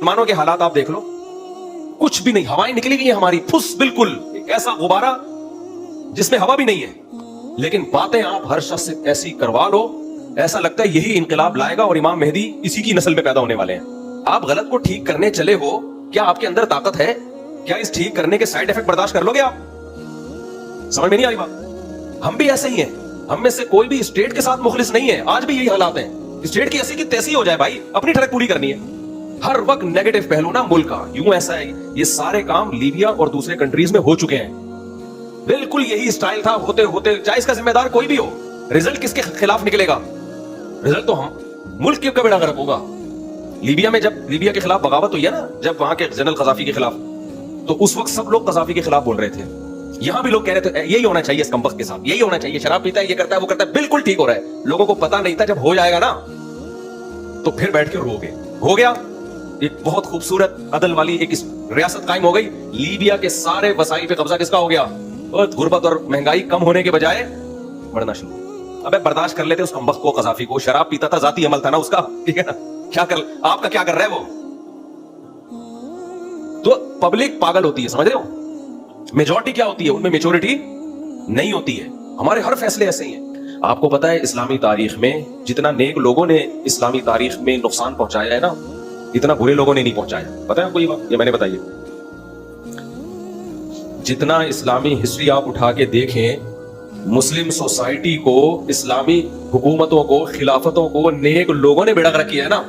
مسلمانوں کے حالات آپ دیکھ لو, کچھ بھی نہیں, ہوائیں نکلی ہوئی ہیں ہماری پھس, بالکل ایک ایسا غبارہ جس میں ہوا بھی نہیں ہے, لیکن باتیں آپ ہر شخص سے ایسی کروا لو, ایسا لگتا ہے یہی انقلاب لائے گا اور امام مہدی اسی کی نسل میں پیدا ہونے والے ہیں. آپ غلط کو ٹھیک کرنے چلے ہو, کیا آپ کے اندر طاقت ہے؟ کیا اس ٹھیک کرنے کے سائیڈ ایفیکٹ برداشت کر لو گے آپ؟ سمجھ میں نہیں آ رہی بات؟ ہم بھی ایسے ہی ہیں, ہم میں سے کوئی بھی اسٹیٹ کے ساتھ مخلص نہیں ہے. آج بھی یہی حالات ہیں, اسٹیٹ کی ایسی کی تیسی ہو جائے بھائی, اپنی ٹرک پوری کرنی ہے. ہر وقت نیگیٹو پہلو نا ملک کا, یوں ایسا ہے. یہ سارے کام لیبیا اور دوسرے کنٹریز میں ہو چکے ہیں. بالکل یہی اسٹائل تھا, ہوتے ہوتے چاہے اس کا ذمہ دار کوئی بھی ہو, رزلٹ کس کے خلاف نکلے گا؟ رزلٹ تو ہم ملک کا بیڑا غرق ہوگا. لیبیا میں جب لیبیا کے خلاف بغاوت ہوئی ہے نا, جب وہاں کے جنرل قذافی کے خلاف, تو اس وقت سب لوگ قذافی کے خلاف بول رہے تھے. یہاں بھی لوگ کہہ رہے تھے یہی ہونا چاہیے اس کمبخت کے ساتھ, یہی ہونا چاہیے, شراب پیتا ہے, یہ کرتا ہے, وہ کرتا ہے, بالکل ٹھیک ہو رہا ہے. لوگوں کو پتا نہیں تھا, جب ہو جائے گا نا تو پھر بیٹھ کے رو گے. ہو گیا, ایک بہت خوبصورت عدل والی ایک ریاست قائم ہو گئی. لیبیا کے سارے وسائل پہ قبضہ کس کا ہو گیا؟ غربت اور مہنگائی کم ہونے کے بجائے بڑھنا شروع. ابے برداشت کر لیتے اس کمبخت کو, قذافی کو, شراب پیتا تھا, ذاتی عمل تھا نا اس کا, ٹھیک ہے نا, کیا کر آپ کا کیا کر رہا ہے وہ؟ تو پبلک پاگل ہوتی ہے, سمجھ رہے ہو؟ میجورٹی کیا ہوتی ہے, ان میں میچورٹی نہیں ہوتی ہے. ہمارے ہر فیصلے ایسے ہی ہیں. آپ کو پتا ہے اسلامی تاریخ میں جتنا نیک لوگوں نے اسلامی تاریخ میں نقصان پہنچایا ہے نا, اتنا برے لوگوں نے نہیں پہنچایا. پتا ہے کوئی بات, یہ میں نے بتائیے. جتنا اسلامی ہسٹری آپ اٹھا کے دیکھیں, مسلم سوسائٹی کو, اسلامی حکومتوں کو, خلافتوں کو نیک لوگوں نے بیڑا غرق کیا ہے نا,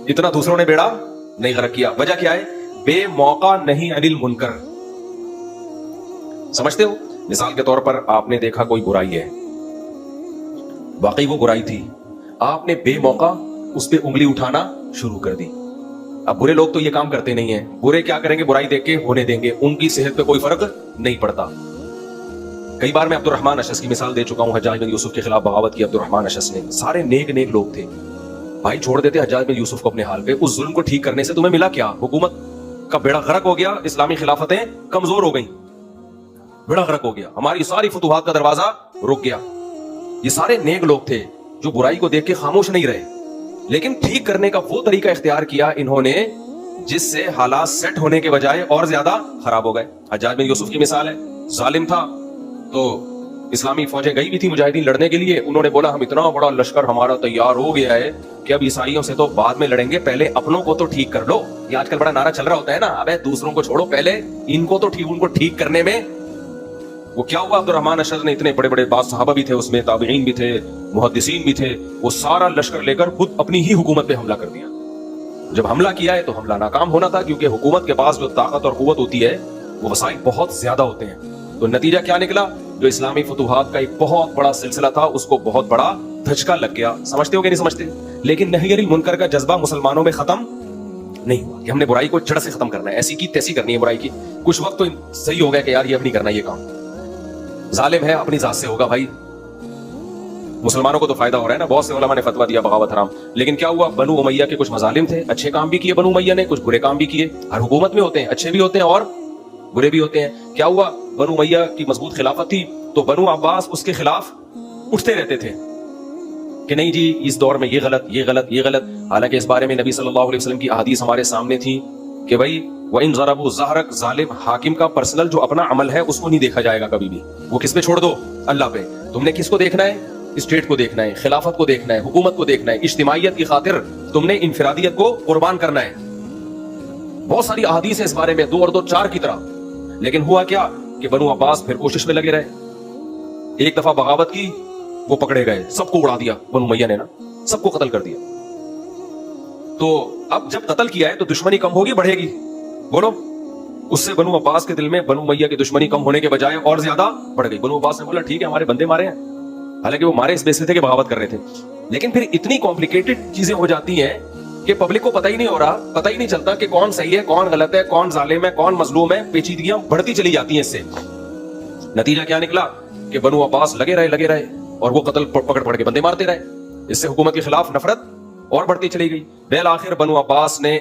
اتنا دوسروں نے بیڑا نہیں غرق کیا. وجہ کیا ہے؟ بے موقع نہیں عن المنکر. سمجھتے ہو؟ مثال کے طور پر آپ نے دیکھا کوئی برائی ہے, واقعی وہ برائی تھی, آپ نے بے موقع اس پہ انگلی اٹھانا شروع کر دی. اب برے لوگ تو یہ کام کرتے نہیں ہیں, برے کیا کریں گے, برائی دیکھ کے ہونے دیں گے, ان کی صحت پہ کوئی فرق نہیں پڑتا. کئی بار میں عبد الرحمن اشعث کی مثال دے چکا ہوں, حجاج بن یوسف کے خلاف بغاوت کی عبد الرحمن اشعث نے. سارے نیک نیک لوگ تھے بھائی, چھوڑ دیتے حجاج بن یوسف کو اپنے حال پہ. اس ظلم کو ٹھیک کرنے سے تمہیں ملا کیا؟ حکومت کا بیڑا غرق ہو گیا, اسلامی خلافتیں کمزور ہو گئیں, بیڑا غرق ہو گیا, ہماری ساری فتوحات کا دروازہ رک گیا. یہ سارے نیک لوگ تھے جو برائی کو دیکھ کے خاموش نہیں رہے, لیکن ٹھیک کرنے کا وہ طریقہ اختیار کیا انہوں نے جس سے حالات سیٹ ہونے کے بجائے اور زیادہ خراب ہو گئے. حجاج بن یوسف کی مثال ہے, ظالم تھا تو اسلامی فوجیں گئی بھی تھی مجاہدین لڑنے کے لیے. انہوں نے بولا ہم اتنا بڑا لشکر ہمارا تیار ہو گیا ہے کہ اب عیسائیوں سے تو بعد میں لڑیں گے, پہلے اپنوں کو تو ٹھیک کر لو. یہ آج کل بڑا نعرہ چل رہا ہوتا ہے نا, ابے دوسروں کو چھوڑو, پہلے ان کو تو ان کو ٹھیک کرنے میں. وہ کیا ہوا, عبد الرحمن اشعث نے, اتنے بڑے بڑے بعض صحابہ بھی تھے اس میں, تابعین بھی تھے, محدثین بھی تھے, وہ سارا لشکر لے کر خود اپنی ہی حکومت پہ حملہ کر دیا. جب حملہ کیا ہے تو حملہ ناکام ہونا تھا, کیونکہ حکومت کے پاس جو طاقت اور قوت ہوتی ہے وہ وسائل بہت زیادہ ہوتے ہیں. تو نتیجہ کیا نکلا؟ جو اسلامی فتوحات کا ایک بہت بڑا سلسلہ تھا اس کو بہت بڑا دھچکا لگ گیا. سمجھتے ہو کہ نہیں سمجھتے؟ لیکن نہی عن المنکر کا جذبہ مسلمانوں میں ختم نہیں ہوا کہ ہم نے برائی کو جڑ سے ختم کرنا ہے, ایسی کی تیسی کرنی ہے برائی کی. کچھ وقت تو صحیح ہو گیا کہ یار یہ اب نہیں کرنا یہ کام, ظالم ہے اپنی ذات سے ہوگا بھائی, مسلمانوں کو تو فائدہ ہو رہا ہے نا. بہت سے علماء نے فتویٰ دیا بغاوت حرام, لیکن کیا ہوا, بنو امیہ کے کچھ مظالم تھے, اچھے کام بھی کیے بنو امیہ نے, کچھ برے کام بھی کیے. ہر حکومت میں ہوتے ہیں, اچھے بھی ہوتے ہیں اور برے بھی ہوتے ہیں. کیا ہوا, بنو امیہ کی مضبوط خلافت تھی تو بنو عباس اس کے خلاف اٹھتے رہتے تھے کہ نہیں جی اس دور میں یہ غلط, یہ غلط, یہ غلط. حالانکہ اس بارے میں نبی صلی اللہ علیہ وسلم کی احادیث ہمارے سامنے تھی کہ بھائی وَإِن ضَرَبُوا ظَهْرَكَ, ظالم حاکم کا پرسنل جو اپنا عمل ہے اس کو نہیں دیکھا جائے گا کبھی بھی. وہ کس پہ چھوڑ دو؟ اللہ پہ. تم نے کس کو دیکھنا ہے؟ اسٹیٹ کو دیکھنا ہے, خلافت کو دیکھنا ہے, حکومت کو دیکھنا ہے. اجتماعیت کی خاطر تم نے انفرادیت کو قربان کرنا ہے. بہت ساری احادیث ہیں اس بارے میں, 2 اور 2 4 کی طرح. لیکن ہوا کیا کہ بنو عباس پھر کوشش میں لگے رہے. ایک دفعہ بغاوت کی, وہ پکڑے گئے, سب کو اڑا دیا بنو امیہ نے نا, سب کو قتل کر دیا. تو اب جب قتل کیا ہے تو دشمنی کم ہوگی بڑھے گی؟ بولو. اس سے بنو عباس کے دل میں بنو امیہ کی دشمنی کم ہونے کے بجائے اور زیادہ بڑھ گئی. بنو عباس نے بولا ٹھیک ہے ہمارے بندے مارے ہیں, حالانکہ وہ مارے اس بیس تھے کہ بغاوت کر رہے تھے. لیکن پھر اتنی کمپلیکیٹڈ چیزیں ہو جاتی ہیں کہ پبلک کو پتہ ہی نہیں ہو رہا, پتہ ہی نہیں چلتا کہ کون صحیح ہے, کون غلط ہے, کون ظالم ہے, کون مظلوم ہے. پیچیدگیاں بڑھتی چلی جاتی ہیں اس سے. نتیجہ کیا نکلا کہ بنو عباس لگے رہے اور وہ قتل پکڑ کے بندے مارتے رہے. اس سے حکومت کے خلاف نفرت اور بڑھتی چلی گئی. بالآخر بنو عباس نے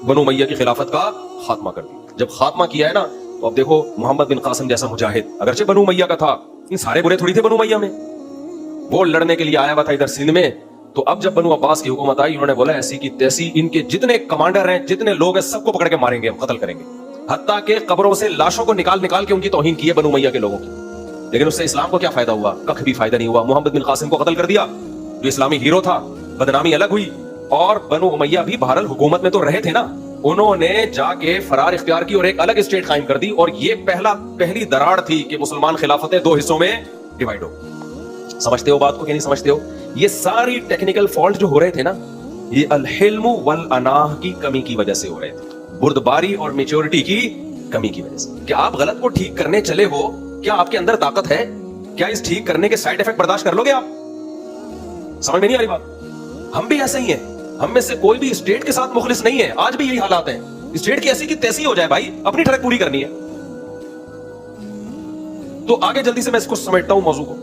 بنو امیہ کی خلافت کا خاتمہ کر دیا. جب خاتمہ کیا ہے نا تو اب دیکھو محمد بن قاسم جیسا مجاہد, اگرچہ بنو امیہ کا تھا, سارے برے تھوڑی تھے بنو امیہ میں. وہ لڑنے کے لیے آیا ہوا تھا ادھر سندھ میں, तो अब जब बनु अब्बास की हुकूमत आई, उन्होंने बोला ऐसी की तैसी इनके जितने कमांडर हैं, जितने लोग हैं, सबको पकड़ के मारेंगे, हम कत्ल करेंगे। हत्ता के कब्रों से लाशों को निकाल निकाल के उनकी तौहीन की है बनु उमैया के लोगों की। लेकिन उससे इस्लाम को क्या फायदा हुआ? कख भी फायदा नहीं हुआ। मोहम्मद बिन कासिम को कत्ल कर दिया, जो इस्लामी हीरो था, बदनामी अलग हुई। और बनु उमैया भी बहरहाल हुकूमत में तो रहे थे ना, उन्होंने जाके फरार इख्तियार की और एक अलग स्टेट कायम कर दी। और ये पहली दरार थी कि मुसलमान खिलाफतें दो हिस्सों में डिवाइड हो। समझते हो बात को कि नहीं समझते हो? ये सारी टेक्निकल फॉल्ट जो हो रहे थे ना, ये अल हिल्म वल अनाह की कमी की वजह से हो रहे थे, बुर्दबारी और मैच्योरिटी की कमी की वजह से। क्या आप गलत को ठीक करने चले हो? क्या आपके अंदर ताकत है? क्या इस ठीक करने के साइड इफेक्ट बर्दाश्त कर लोगे आप? समझ में नहीं आ रही बात? हम भी ऐसे ही हैं। हम में से कोई भी स्टेट के साथ मुखलिस नहीं है। आज भी यही हालात हैं। स्टेट की ऐसी की तैसी हो जाए भाई, अपनी ठड़क पूरी करनी है। तो आगे जल्दी से मैं इसको समेटता हूं मौजू को।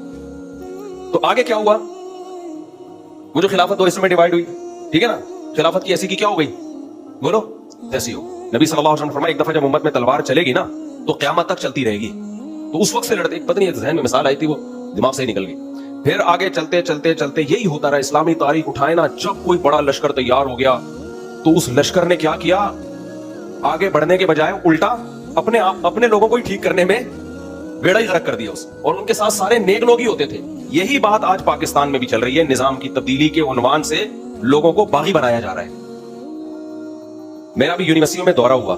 तो आगे क्या हुआ? वो जो खिलाफत दो हिस्सों में डिवाइड हुई, ठीक है ना, खिलाफत की ऐसी की क्या हो गई? बोलो, तैसी हो। नबी सल्लल्लाहु अलैहि वसल्लम फरमाया, एक दफा जब उम्मत में तलवार चलेगी ना तो क़यामत तक चलती रहेगी। तो उस वक्त से लड़ते, पता नहीं ज़हन में मिसाल आई थी, वो दिमाग से ही निकल गई। फिर आगे चलते चलते चलते यही होता रहा। इस्लामी तारीख उठाए ना, जब कोई बड़ा लश्कर तैयार हो गया तो उस लश्कर ने क्या किया? आगे बढ़ने के बजाय उल्टा अपने लोगों को ही ठीक करने में बेड़ा ही गर्क कर दिया उस, और उनके साथ सारे नेक लोग ही होते थे। यही बात आज पाकिस्तान में भी चल रही है। निजाम की तब्दीली के उन्वान से लोगों को बागी बनाया जा रहा है। मेरा भी यूनिवर्सिटियों में दौरा हुआ,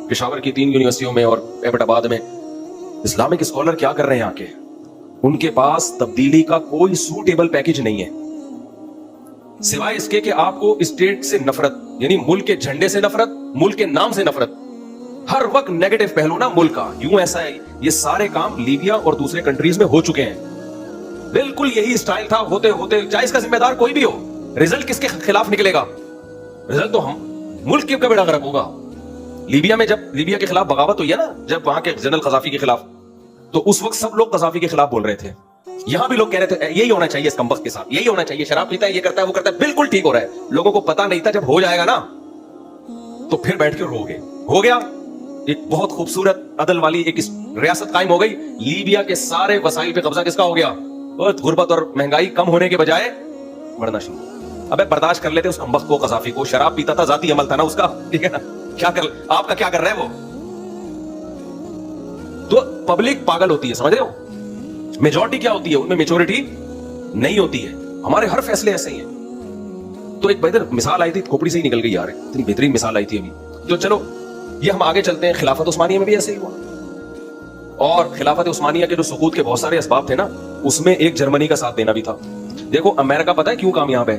पेशावर की 3 यूनिवर्सिटियों में और एबटाबाद में। इस्लामिक स्कॉलर क्या कर रहे हैं आके? उनके पास तब्दीली का कोई सूटेबल पैकेज नहीं है, सिवाय इसके कि आपको स्टेट से नफरत, यानी मुल्क के झंडे से नफरत, मुल्क के नाम से नफरत, हर वक्त नेगेटिव पहलू ना मुल्क का। यूं ऐसा है, ये सारे काम लीबिया और दूसरे कंट्रीज में हो चुके हैं। बिल्कुल यही स्टाइल था, होते होते चाहे इसका जिम्मेदार कोई भी हो, रिजल्ट किसके खिलाफ निकलेगा? रिजल्ट तो हम मुल्क के बेड़ा गर्क होगा। लीबिया में जब लीबिया के खिलाफ बगावत हुई है ना, जब वहां के जनरल कजाफी के खिलाफ, तो उस वक्त सब लोग कजाफी के खिलाफ बोल रहे थे। यहां भी लोग कह रहे थे यही होना चाहिए, इस कमबख्त के साथ यही होना चाहिए, शराब पीता है, ये करता है, वो करता है, बिल्कुल ठीक हो रहा है। लोगों को पता नहीं था, जब हो जाएगा ना तो फिर बैठ के रोगे। हो गया, एक बहुत खूबसूरत अदल वाली एक रियासत कायम हो गई। लीबिया के सारे वसाइल पे कब्जा किसका हो गया? गुर्बत और महंगाई कम होने के बजाय बढ़ना शुरू। अबे बर्दाश्त कर लेते उस कमबख्त को, कजाफी को। शराब पीता था, जाती अमल था ना उसका, ठीक है ना। क्या कर, आपका क्या कर रहा है वो? तो पब्लिक पागल होती है, समझ रहे हो? मेजॉरिटी क्या होती है? उनमें मेच्योरिटी नहीं होती है। हमारे हर फैसले ऐसे ही हैं। तो एक बेहतर मिसाल आई थी, खोपड़ी से ही निकल गई यार, इतनी बेहतरीन मिसाल आई थी अभी। तो चलो ये हम आगे चलते हैं। खिलाफत उस्मानिया में भी ऐसे ही हुआ। और खिलाफत उस्मानिया के जो सुकूत के बहुत सारे असबाब थे ना, उसमें एक जर्मनी का साथ देना भी था। देखो अमेरिका पता है क्यों कामयाब है?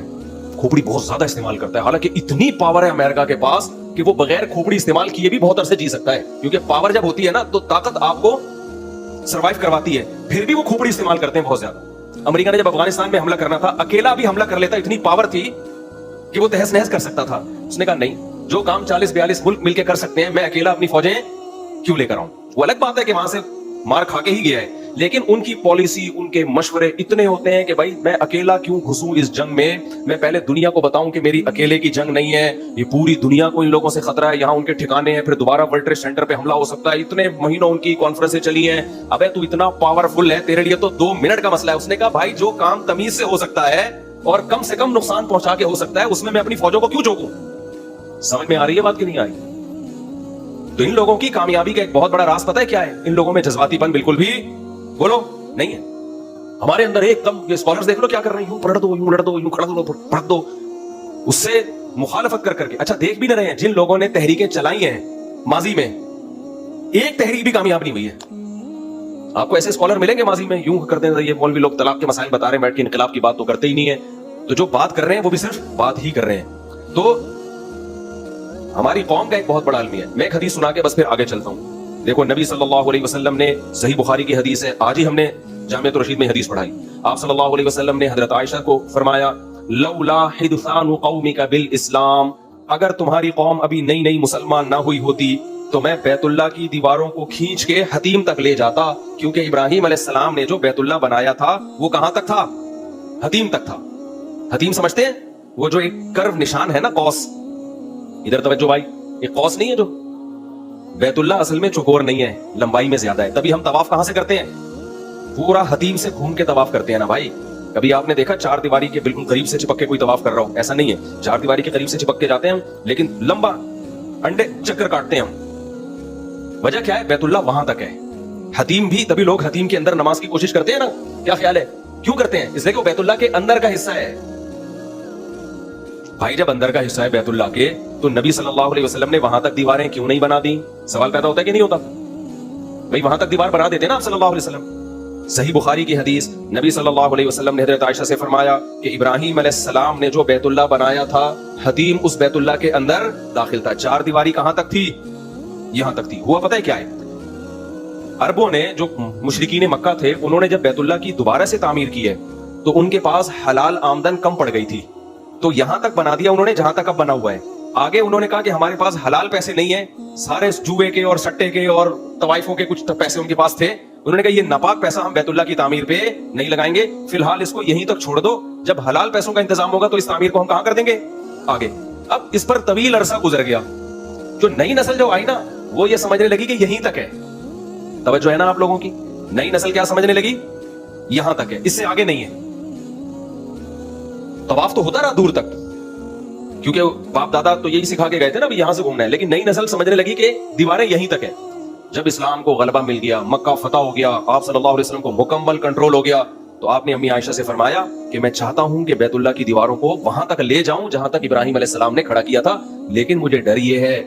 खोपड़ी बहुत ज्यादा इस्तेमाल करता है। हालांकि इतनी पावर है अमेरिका के पास कि वो बगैर खोपड़ी इस्तेमाल किए भी बहुत अरसे जी सकता है, क्योंकि पावर जब होती है ना तो ताकत आपको सरवाइव करवाती है। फिर भी वो खोपड़ी इस्तेमाल करते हैं बहुत ज्यादा। अमेरिका ने जब अफगानिस्तान में हमला करना था, अकेला भी हमला कर लेता, इतनी पावर थी कि वो तहस नहस कर सकता था। उसने कहा नहीं, जो काम 40-42 मुल्क मिलकर कर सकते हैं, मैं अकेला अपनी फौजें क्यों लेकर आऊं? वो अलग बात है कि वहां से मार खा के ही गया है, लेकिन उनकी पॉलिसी, उनके मशवरे इतने होते हैं कि भाई मैं अकेला क्यों घुसूं इस जंग में? मैं पहले दुनिया को बताऊं कि मेरी अकेले की जंग नहीं है, ये पूरी दुनिया को इन लोगों से खतरा है, यहाँ उनके ठिकाने हैं, फिर दोबारा वर्ल्ड ट्रेड सेंटर पे हमला हो सकता है। इतने महीनों उनकी कॉन्फ्रेंसें चली हैं। अबे तू इतना पावरफुल है, तेरे लिए तो 2 मिनट का मसला है। उसने कहा भाई जो काम तमीज से हो सकता है और कम से कम नुकसान पहुंचा के हो सकता है, उसमें मैं अपनी फौजों को क्यों झोंकूं? समझ में आ रही है बात कि नहीं आई? तो इन लोगों की कामयाबी का एक बहुत बड़ा राज पता है क्या है? इन लोगों में जज्बातीपन बिल्कुल भी बोलो नहीं है। हमारे अंदर एकदम, ये स्कॉलर्स देख लो क्या कर रहे हैं, यूं पढ़ दो, यूं लड़ दो, यूं खड़ा दो, पढ़ दो, उससे मुखालफत कर करके। अच्छा देख भी नहीं रहे हैं, जिन लोगों ने तहरीकें चलाई हैं माजी में, एक तहरीक भी कामयाब नहीं हुई है। आपको ऐसे स्कॉलर मिलेंगे माजी में, यूं करते हैं, ये मौलवी लोग तलाक के मसाइल बता रहे हैं बैठ के, इनकलाब की बात तो करते ही नहीं है। तो जो बात कर रहे हैं वो भी सिर्फ बात ही कर रहे हैं। तो हमारी कौम का एक बहुत बड़ा आलमी है। मैं एक हदीस सुना के बस फिर आगे चलता हूं। देखो नबी सल्लल्लाहु अलैहि वसल्लम ने, सही बुखारी की हदीस है, आज ही हमने जामिअत रशीद में हदीस पढ़ाई। आप सल्लल्लाहु अलैहि वसल्लम ने हजरत आयशा को फरमाया, लौला हिदसानु कौमिका बिल इस्लाम, अगर तुम्हारी कौम अभी नई नई मुसलमान ना हुई होती तो मैं बैतुल्लाह की दीवारों को खींच के हतीम तक ले जाता, क्योंकि इब्राहिम अलैहिस्सलाम ने जो बैतुल्लाह बनाया था वो कहां तक था? हतीम तक था। हतीम समझते हैं? वो जो एक कर्व निशान है ना, कौस, इधर तवज्जो भाई, एक कौस नहीं है जो बैतुल्लाह असल में चौकोर नहीं है, लंबाई में ज्यादा है। तभी हम तवाफ कहां से करते हैं? पूरा हतीम से घूम के तवाफ करते हैं ना भाई। کبھی آپ نے دیکھا چار دیواری کے بالکل قریب سے چپک کے کوئی طواف کر رہا ہو؟ ایسا نہیں ہے. چار دیواری کے قریب سے چپک کے جاتے ہیں ہم, لیکن لمبا انڈے چکر کاٹتے ہیں ہم. وجہ کیا ہے؟ بیت اللہ وہاں تک ہے. حتیم بھی تبھی لوگ حتیم کے اندر نماز کی کوشش کرتے ہیں نا, کیا خیال ہے کیوں کرتے ہیں؟ اس لیے کہ وہ بیت اللہ کے اندر کا حصہ ہے. بھائی جب اندر کا حصہ ہے بیت اللہ کے, تو نبی صلی اللہ علیہ وسلم نے وہاں تک دیواریں کیوں نہیں بنا دی؟ سوال پیدا ہوتا ہے کہ نہیں ہوتا؟ بھائی وہاں تک دیوار بنا دیتے نا آپ صلی اللہ علیہ وسلم. صحیح بخاری کی حدیث, نبی صلی اللہ علیہ وسلم نے حضرت عائشہ سے فرمایا کہ ابراہیم علیہ السلام نے جو بیت اللہ بنایا تھا, حتیم اس بیت اللہ کے اندر داخل تھا. چار دیواری کہاں تک تھی؟ یہاں تک تھی. ہوا پتہ ہے کیا ہے؟ عربوں نے, جو مشرکین مکہ تھے, انہوں نے جب بیت اللہ کی دوبارہ سے تعمیر کی ہے تو ان کے پاس حلال آمدن کم پڑ گئی تھی, تو یہاں تک بنا دیا انہوں نے جہاں تک اب بنا ہوا ہے. آگے انہوں نے کہا کہ ہمارے پاس حلال پیسے نہیں ہیں, سارے جوئے کے اور سٹے کے اور طوائفوں کے کچھ پیسے ان کے پاس تھے. انہوں نے کہا یہ ناپاک پیسہ ہم بیت اللہ کی تعمیر پہ نہیں لگائیں گے, فی الحال اس کو یہیں تک چھوڑ دو, جب حلال پیسوں کا انتظام ہوگا تو اس تعمیر کو ہم کہاں کر دیں گے آگے. اب اس پر طویل عرصہ گزر گیا. جو نئی نسل جو آئی نا, وہ یہ سمجھنے لگی کہ یہیں تک ہے. توجہ ہے نا آپ لوگوں کی؟ نئی نسل کیا سمجھنے لگی؟ یہاں تک ہے, اس سے آگے نہیں ہے. طواف تو ہوتا رہا دور تک, کیونکہ باپ دادا تو یہی سکھا کے گئے تھے نا یہاں سے گھومنا ہے, لیکن نئی نسل سمجھنے لگی کہ دیواریں یہیں تک ہے. جب اسلام کو غلبہ مل گیا, مکہ فتح ہو گیا, آپ صلی اللہ علیہ وسلم کو مکمل کنٹرول ہو گیا, تو آپ نے امی عائشہ سے فرمایا کہ میں چاہتا ہوں کہ بیت اللہ کی دیواروں کو وہاں تک لے جاؤں جہاں تک ابراہیم علیہ السلام نے کھڑا کیا تھا, لیکن مجھے ڈر یہ ہے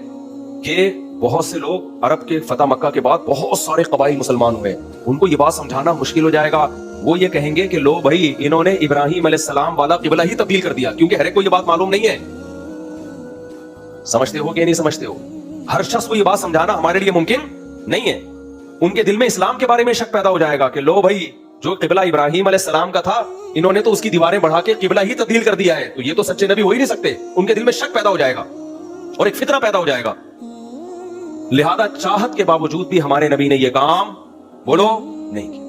کہ بہت سے لوگ عرب کے فتح مکہ کے بعد بہت سارے قبائل مسلمان ہوئے, ان کو یہ بات سمجھانا مشکل ہو جائے گا. وہ یہ کہیں گے کہ لو بھائی انہوں نے ابراہیم علیہ السلام والا قبلہ ہی تبدیل کر دیا, کیونکہ ہر ایک کو یہ بات معلوم نہیں ہے. سمجھتے ہو کہ نہیں سمجھتے ہو؟ ہر شخص کو یہ بات سمجھانا ہمارے لیے ممکن نہیں ہے. ان کے دل میں اسلام کے بارے میں شک پیدا ہو جائے گا کہ لو بھائی جو قبلہ ابراہیم علیہ السلام کا تھا, انہوں نے تو اس کی دیواریں بڑھا کے قبلہ ہی تبدیل کر دیا ہے, تو یہ تو سچے نبی ہو ہی نہیں سکتے. ان کے دل میں شک پیدا ہو جائے گا اور ایک فتنہ پیدا ہو جائے گا. لہذا چاہت کے باوجود بھی ہمارے نبی نے یہ کام بولو نہیں کیا.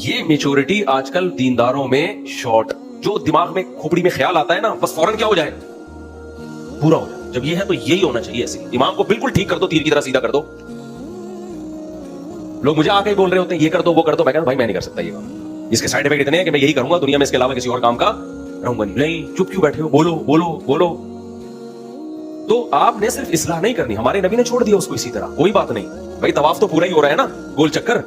یہ میچورٹی آج کل دینداروں میں شارٹ, جو دماغ میں کھوپڑی میں خیال آتا ہے نا, بس فوراً کیا ہو جائے, پورا ہو جائے. جب یہ ہے تو یہی ہونا چاہیے. ایسے امام کو بالکل ٹھیک کر دو, تیر کی طرح سیدھا کر دو. لوگ مجھے آ کے بول رہے ہوتے ہیں یہ کر دو وہ کر دو, میں کہتا بھائی میں نہیں کر سکتا یہ کام, اس کے سائیڈ افیکٹ اتنے ہیں کہ میں یہی کروں گا دنیا میں, اس کے علاوہ کسی اور کام کا رہوں گا نہیں. چپ کیوں بیٹھے ہو, بولو بولو بولو. تو آپ نے صرف اصلاح نہیں کرنی, ہمارے نبی نے چھوڑ دیا اس کو اسی طرح, کوئی بات نہیں بھائی, طواف تو پورا ہی ہو رہا ہے نا, گول چکر.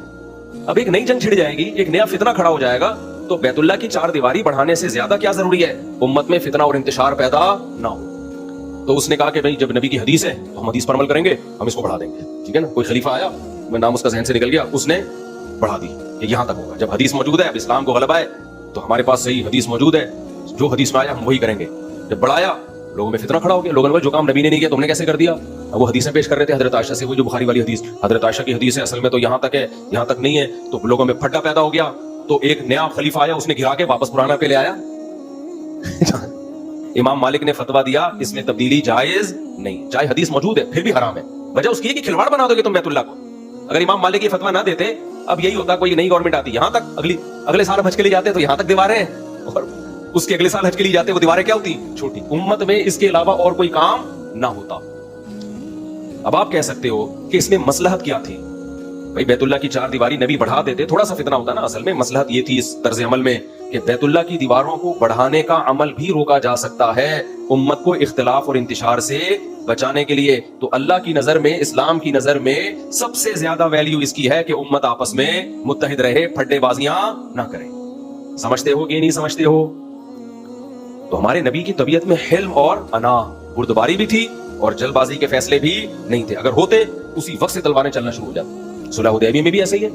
اب ایک نئی جنگ چھڑ جائے گی, ایک نیا فتنہ کھڑا ہو جائے گا, تو بیت اللہ کی چار دیواری بڑھانے سے زیادہ کیا ضروری ہے؟ امت میں فتنہ اور انتشار پیدا نہ ہو. تو اس نے کہا کہ بھائی جب نبی کی حدیث ہے تو ہم حدیث پر عمل کریں گے, ہم اس کو بڑھا دیں گے. ٹھیک ہے نا, کوئی خلیفہ آیا, میں نام اس کا ذہن سے نکل گیا, اس نے بڑھا دی کہ یہاں تک ہوگا. جب حدیث موجود ہے, اب اسلام کو غلبہ ہے, تو ہمارے پاس صحیح حدیث موجود ہے, جو حدیث میں آیا ہم وہی کریں گے. جب بڑھایا, لوگوں میں فتنہ کھڑا ہو گیا, لوگوں نے جو کام نبی نے نہیں کیا تم نے کیسے کر دیا. اب وہ حدیثیں پیش کر رہے تھے حضرت عائشہ سے, وہ جو بخاری والی حدیث, حضرت عائشہ کی حدیث ہے, اصل میں تو یہاں تک ہے, یہاں تک نہیں ہے. تو لوگوں میں پھٹا پیدا ہو گیا, تو ایک نیا خلیفہ آیا, اس نے گرا کے واپس پرانا پہ لے آیا. امام مالک نے فتویٰ دیا اس میں تبدیلی جائز نہیں, چاہے حدیث موجود ہے پھر بھی حرام ہے. وجہ اس کی ہے کہ کھلواڑ بنا دو گے تم بیت اللہ کو. اگر امام مالک یہ فتویٰ نہ دیتے, اب یہی ہوتا کوئی نئی گورنمنٹ آتی, یہاں تک اگلے سال حج کے لیے جاتے تو یہاں تک دیواریں ہیں, اور اس کے اگلے سال حج کے لیے جاتے وہ دیواریں کیا ہوتی, چھوٹی. امت میں اس کے علاوہ اور کوئی کام نہ ہوتا. اب آپ کہہ سکتے ہو کہ اس میں مصلحت کیا تھی؟ بھائی بیت اللہ کی چار دیواری نبی بڑھا دیتے, تھوڑا سا فتنہ ہوتا نا. اصل میں مصلحت یہ تھی اس طرز عمل میں کہ بیت اللہ کی دیواروں کو بڑھانے کا عمل بھی روکا جا سکتا ہے, امت کو اختلاف اور انتشار سے بچانے کے لیے. تو اللہ کی نظر میں, اسلام کی نظر میں سب سے زیادہ ویلیو اس کی ہے کہ امت آپس میں متحد رہے, پھڈے بازیاں نہ کرے. سمجھتے ہو کہ نہیں سمجھتے ہو؟ تو ہمارے نبی کی طبیعت میں حلم اور انا, بردباری بھی تھی اور جلد بازی کے فیصلے بھی نہیں تھے. اگر ہوتے اسی وقت سے تلواریں چلنا شروع ہو جاتی. صلح حدیبیہ میں بھی ایسا ہی ہے.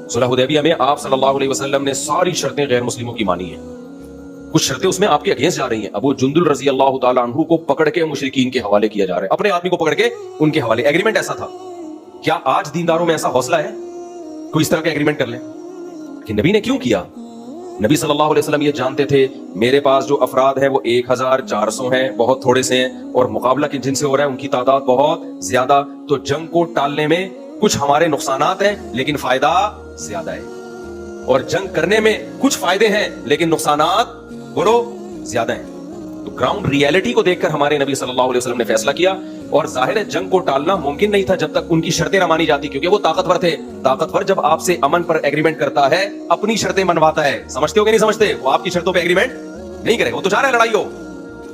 صلح حدیبیہ میں آپ صلی اللہ علیہ وسلم نے ساری شرطیں غیر مسلموں کی مانی ہیں. کچھ شرطیں اس میں آپ کے اگینسٹ جا رہی ہیں. ابو جندل رضی اللہ تعالیٰ عنہ کو پکڑ کے مشرکین کے حوالے کیا جا رہا ہے, اپنے آدمی کو پکڑ کے ان کے حوالے. ایگریمنٹ ایسا تھا. کیا آج دینداروں میں ایسا حوصلہ ہے کوئی اس طرح کا ایگریمنٹ کر لیں؟ کہ نبی نے کیوں کیا؟ نبی صلی اللہ علیہ وسلم یہ جانتے تھے میرے پاس جو افراد ہیں وہ 1400 ہیں, بہت تھوڑے سے ہیں, اور مقابلہ جن سے ہو رہا ہے ان کی تعداد بہت زیادہ. تو جنگ کو ٹالنے میں کچھ ہمارے نقصانات ہیں لیکن فائدہ زیادہ ہے, اور جنگ کرنے میں کچھ فائدے ہیں لیکن نقصانات بولو زیادہ ہیں. تو ग्राउंड रियलिटी को देखकर हमारे नबी सल्लल्लाहु अलैहि वसल्लम ने फैसला किया, और जाहिर है जंग को टालना मुमकिन नहीं था जब तक उनकी शर्तें न मानी जाती, क्योंकि वो ताकतवर थे। ताकतवर जब आपसे अमन पर एग्रीमेंट करता है, अपनी शर्तें मनवाता है। समझते हो कि नहीं समझते? वो आपकी शर्तों पे एग्रीमेंट नहीं करेगा, वो तो चाह रहे लड़ाई हो।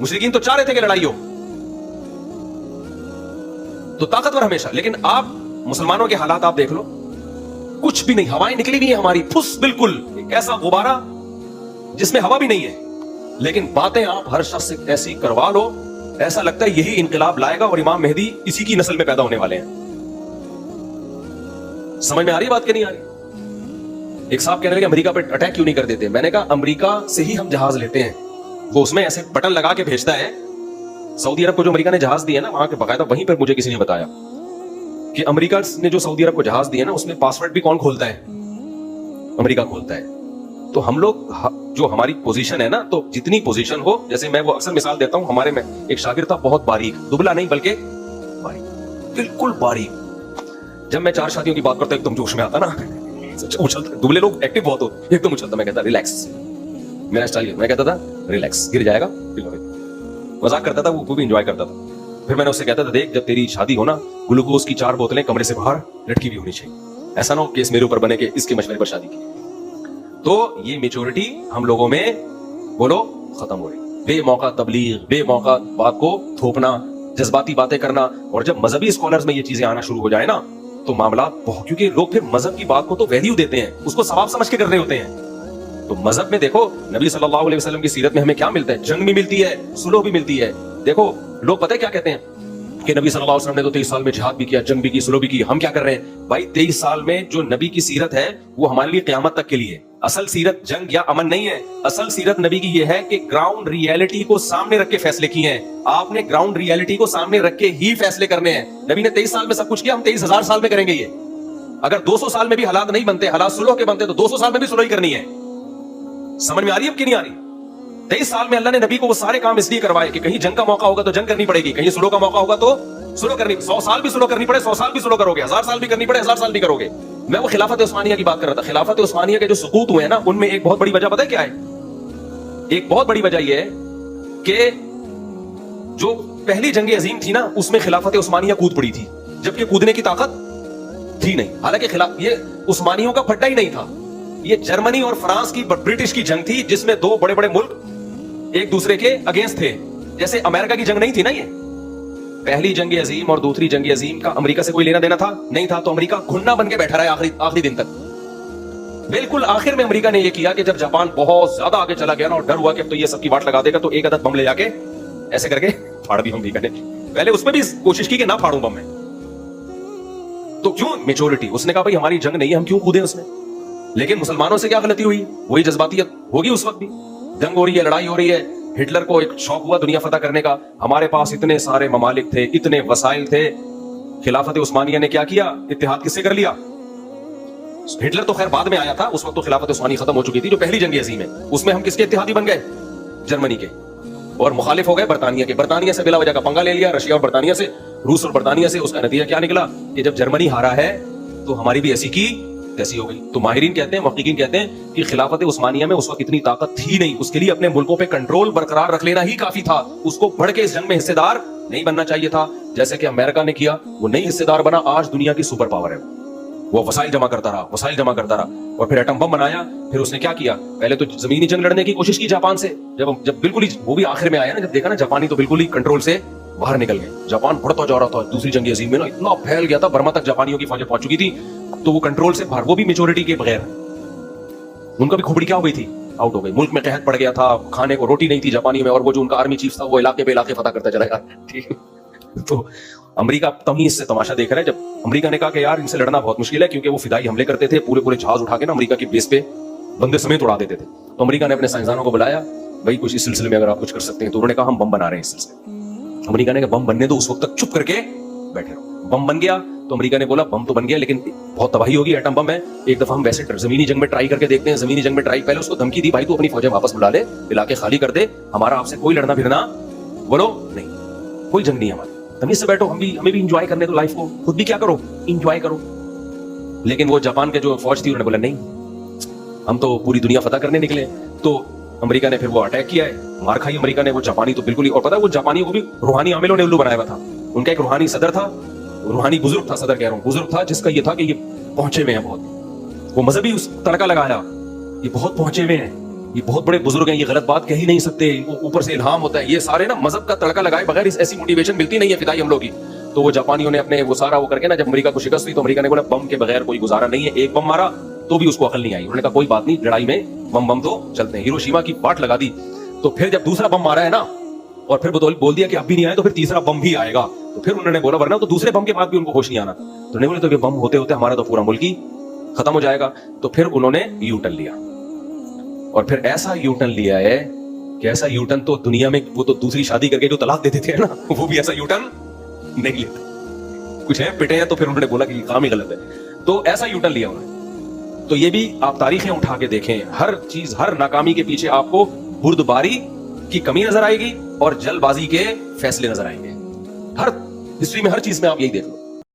मुशरिकीन तो चाह रहे थे कि लड़ाई हो, तो ताकतवर हमेशा। लेकिन आप मुसलमानों के हालात आप देख लो, कुछ भी नहीं, हवाएं निकली हुई है हमारी फुस, बिल्कुल एक ऐसा गुब्बारा जिसमें हवा भी नहीं है, लेकिन बातें आप हर शख्स से ऐसी करवा लो, ऐसा लगता है यही इनकलाब लाएगा और इमाम मेहदी इसी की नस्ल में पैदा होने वाले हैं। समझ में आ रही बात कि नहीं आ रही? एक साहब कहने लगे अमेरिका पे अटैक क्यों नहीं कर देते? मैंने कहा अमेरिका से ही हम जहाज लेते हैं, वो उसमें ऐसे बटन लगा के भेजता है। सऊदी अरब को जो अमेरिका ने जहाज दिए ना, वहां के बकायदा वहीं पर मुझे किसी ने बताया कि अमेरिका ने जो सऊदी अरब को जहाज दिए ना, उसमें पासवर्ड भी कौन खोलता है? अमेरिका खोलता है। तो हम लोग जो हमारी पोजीशन है ना, तो जितनी पोजीशन हो, जैसे मैं वो अक्सर मिसाल देता हूं, हमारे में एक शागिर्द था बहुत बारीक, दुबला नहीं बल्कि बारीक, बिल्कुल बारीक। जब मैं 4 शादियों की बात करता एकदम जोश में आता ना, उछलता। दुबले लोग एक्टिव बहुत होते, एकदम उछलता। मैं कहता रिलैक्स, मेरा स्टाइल, मैं कहता था रिलैक्स, गिर जाएगा। मजाक करता था, वो भी एंजॉय करता था। फिर मैंने उससे कहता था देख, जब तेरी शादी हो ना, ग्लूकोज की 4 बोतलें कमरे से बाहर लटकी हुई होनी चाहिए, ऐसा ना हो केस मेरे ऊपर बने के इसके मशवरे पर शादी की। तो ये मेच्योरिटी हम लोगों में बोलो खत्म हो रही। बेमौका तबलीग, बेमौका बात को थोपना, जज्बाती बातें करना, और जब मजहबी स्कॉलर्स में ये चीजें आना शुरू हो जाए ना, तो मामला बहुत, क्योंकि लोग फिर मजहब की बात को तो वैल्यू देते हैं, उसको सवाब समझ के कर रहे होते हैं। तो मजहब में देखो, नबी सल्लल्लाहु अलैहि वसल्लम की सीरत में हमें क्या मिलता है? जंग भी मिलती है, सुलह भी मिलती है। देखो लोग पता है क्या कहते हैं कि नबी सल्लल्लाहु अलैहि वसल्लम ने तो 23 साल में जिहाद भी किया, जंग भी की, सुलह भी की। हम क्या कर रहे हैं भाई? 23 साल में जो नबी की सीरत है वो हमारे लिए क़यामत तक के लिए। असल सीरत जंग या अमन नहीं है, असल सीरत नबी की ये है कि ग्राउंड रियलिटी को सामने रख के फैसले किए हैं। आपने ग्राउंड रियलिटी को सामने रख के ही फैसले करने हैं। नबी ने 23 साल में सब कुछ किया, हम 23,000 साल में करेंगे ये। अगर 200 साल में भी हालात नहीं बनते, हालात सुलह के बनते, तो 200 साल में भी सुलह ही करनी है। समझ में आ रही है अब कि नहीं आ रही? 23 साल में अल्लाह ने नबी को वो सारे काम इसलिए करवाए कि कहीं जंग का मौका होगा तो जंग करनी पड़ेगी, कहीं सुलह का मौका होगा तो सुलह करनी। 100 साल भी सुलह करनी पड़े, 100 साल भी सुलह करोगे, 1000 साल भी करनी पड़े, 1000 साल भी करोगे। मैं वो खिलाफत उस्मानिया की बात कर रहा था। खिलाफत उस्मानिया के जो सुकूत हुए हैं ना, उनमें एक बहुत बड़ी वजह पता है क्या है? एक बहुत बड़ी वजह यह है कि जो पहली जंग अजीम थी ना, उसमें खिलाफत उस्मानिया कूद पड़ी थी, जबकि कूदने की ताकत थी नहीं। हालांकि खिलाफ ये उस्मानियों का फड्डा ही नहीं था, ये जर्मनी और फ्रांस की, ब्रिटिश की जंग थी, जिसमें 2 बड़े बड़े मुल्क एक दूसरे के अगेंस्ट थे। जैसे अमेरिका की जंग नहीं थी ना, ये पहली जंग अजीम और दूसरी जंग अजीम का अमेरिका से कोई लेना देना था नहीं था, तो अमेरिका घुन्ना बन के बैठा रहा आखिरी दिन तक। बिल्कुल आखिर में अमेरिका ने यह किया कि जब जापान बहुत ज्यादा आगे चला गया ना, और डर हुआ कि अब तो ये सबकी वाट लगा देगा, तो एक अदद बम ले जाके ऐसे करके फाड़ दी अमेरिका ने। पहले उसमें भी कोशिश की कि ना फाड़ूं बम में, तो क्यों? मेच्योरिटी। उसने कहा भाई हमारी जंग नहीं है, हम क्यों कूदे उसमें? लेकिन मुसलमानों से क्या गलती हुई? वही जज्बातियत होगी। उस वक्त भी जंग हो रही है, लड़ाई हो रही है, हिटलर को एक शौक हुआ दुनिया फतह करने का। हमारे पास इतने सारे ममालिक थे, इतने वसाइल थे। खिलाफत उस्मानिया ने क्या किया? इत्तेहाद किससे कर लिया? हिटलर तो खैर बाद में आया था, उस वक्त तो खिलाफत उस्मानी खत्म हो चुकी थी। जो पहली जंग अजीम है उसमें हम किसके इत्तेहादी बन गए? जर्मनी के, और मुखालिफ हो गए बरतानिया के। बरतानिया से बिला वजह का पंगा ले लिया, रशिया और बरतानिया से, रूस और बरतानिया से। उसका नतीजा क्या निकला कि जब जर्मनी हारा है तो हमारी भी ऐसी की तैसी हो गई। तो माहिरीन कहते हैं, मुहक्किकीन कहते हैं कि खिलाफत उस्मानिया में उस वक्त इतनी ताकत थी नहीं, उसके लिए अपने मुल्कों पे कंट्रोल बरकरार रख लेना ही काफी था। उसको बढ़ के इस जंग में हिस्सेदार नहीं बनना चाहिए था, जैसे कि अमेरिका ने किया। वो नहीं हिस्सेदार बना, आज दुनिया की सुपर पावर है। वो वसाइल जमा करता रहा, वसाइल जमा करता रहा, और फिर एटम बम बनाया। फिर उसने क्या किया? पहले तो जमीनी जंग लड़ने की कोशिश की जापान से। जब बिल्कुल ही वो भी आखिर में आया ना, जब देखा ना जापानी तो बिल्कुल ही कंट्रोल से बाहर निकल गए। जापान बढ़ता जा रहा था। दूसरी जंग अजीम में ना इतना फैल गया था, बर्मा तक जापानियों की फौजें पहुंच चुकी थी, तो वो कंट्रोल से बाहर, वो भी मेच्योरिटी के बगैर। उनका भी खोपड़ी क्या हो गई थी? आउट हो गई। मुल्क में कहत पड़ गया था, खाने को रोटी नहीं थी जापानियों में, और वो जो उनका आर्मी चीफ था वो इलाके पे इलाके फतह करता चला गया। ठीक, तो अमेरिका तमीज से तमाशा देख रहा है। जब अमेरिका ने कहा कि यार इनसे लड़ना बहुत मुश्किल है, क्योंकि वो फिदाई हमले करते थे, पूरे जहाज उठा के ना अमेरिका की बेस पे बंदे समेत उड़ा देते थे। तो अमेरिका ने अपने साइंसदानों को बुलाया, भाई कुछ इस सिलसिले में अगर आप कुछ कर सकते हैं। तो उन्होंने कहा हम बम बना रहे हैं इस सिलसिले। अमेरिका ने कहा बम बनने दो, उस वक्त तक चुप करके बैठे रहो। बम बन गया तो अमेरिका ने बोला बम तो बन गया, लेकिन बहुत तबाही होगी, एटम बम है, एक दफा हम वैसे जमीनी जंग में ट्राई करके देखते हैं। जमीनी जंग में ट्राई, पहले उसको धमकी दी, भाई तू अपनी फौजें वापस बुला ले, इलाके खाली कर दे, हमारा आपसे कोई लड़ना भिड़ना बोलो नहीं, कोई जंग नहीं हमारी, तमीज से बैठो, हमें भी इंजॉय करने दो लाइफ को, खुद भी क्या करो, इंजॉय करो। लेकिन वो जापान के जो फौज थी उन्होंने बोला नहीं, हम तो पूरी दुनिया फतह करने निकले। तो अमेरिका ने फिर वो अटैक किया है, मार खाई अमेरिका ने। वो जापानी तो बिल्कुल ही, और पता है वो जापानियों को भी रूहानी आमिलों ने उल्लू बनाया हुआ था। उनका एक रूहानी सदर था, रूहानी बुजुर्ग था, सदर कह रहा हूँ, बुजुर्ग था, जिसका ये था कि ये पहुंचे हुए हैं बहुत। वो मजहबी उस तड़का लगाया, ये बहुत पहुंचे हुए हैं, ये बहुत बड़े बुजुर्ग हैं, ये गलत बात कह ही नहीं सकते, ऊपर से इल्हाम होता है, ये सारे ना मजहब का तड़का लगाए बगैर इस ऐसी मोटिवेशन मिलती नहीं है फिदाई हमलों की। तो वो जापानियों ने अपने वो सारा वो करके ना, जब अमेरिका को शिकस्त हुई तो अमेरिका ने बोला बम के बगैर कोई गुजारा नहीं है। एक बम मारा तो भी उसको अकल नहीं आई, उन्होंने कहा कोई बात नहीं, लड़ाई में बम तो चलते हैं। हिरोशिमा की बाट लगा दी। तो फिर जब दूसरा बम मारा है ना, और फिर बोल दिया कि अब भी नहीं आया, तो फिर तीसरा बम भी आएगा। तो फिर उन्होंने बोला वरना तो दूसरे बम के बाद भी उनको होश नहीं आना। तो नहीं बोले तो ये बम होते होते हमारा तो पूरा मुल्क ही खत्म हो जाएगा। तो फिर उन्होंने यू टर्न लिया, और फिर ऐसा यू टर्न लिया है कि ऐसा यू टर्न तो दुनिया में, वो तो दूसरी शादी करके जो तलाक देते थे ना, वो भी ऐसा यू टर्न नहीं लेते। कुछ है पिटे हैं तो फिर उन्होंने बोला कि काम ही गलत है, तो ऐसा यू टर्न लिया उन्होंने। तो ये भी आप तारीखें उठा के देखें, हर चीज, हर नाकामी के पीछे आपको बुर्दबारी की कमी नजर आएगी और जल्दबाजी के फैसले नजर आएंगे। हर हिस्ट्री में, हर चीज में आप यही देख लो।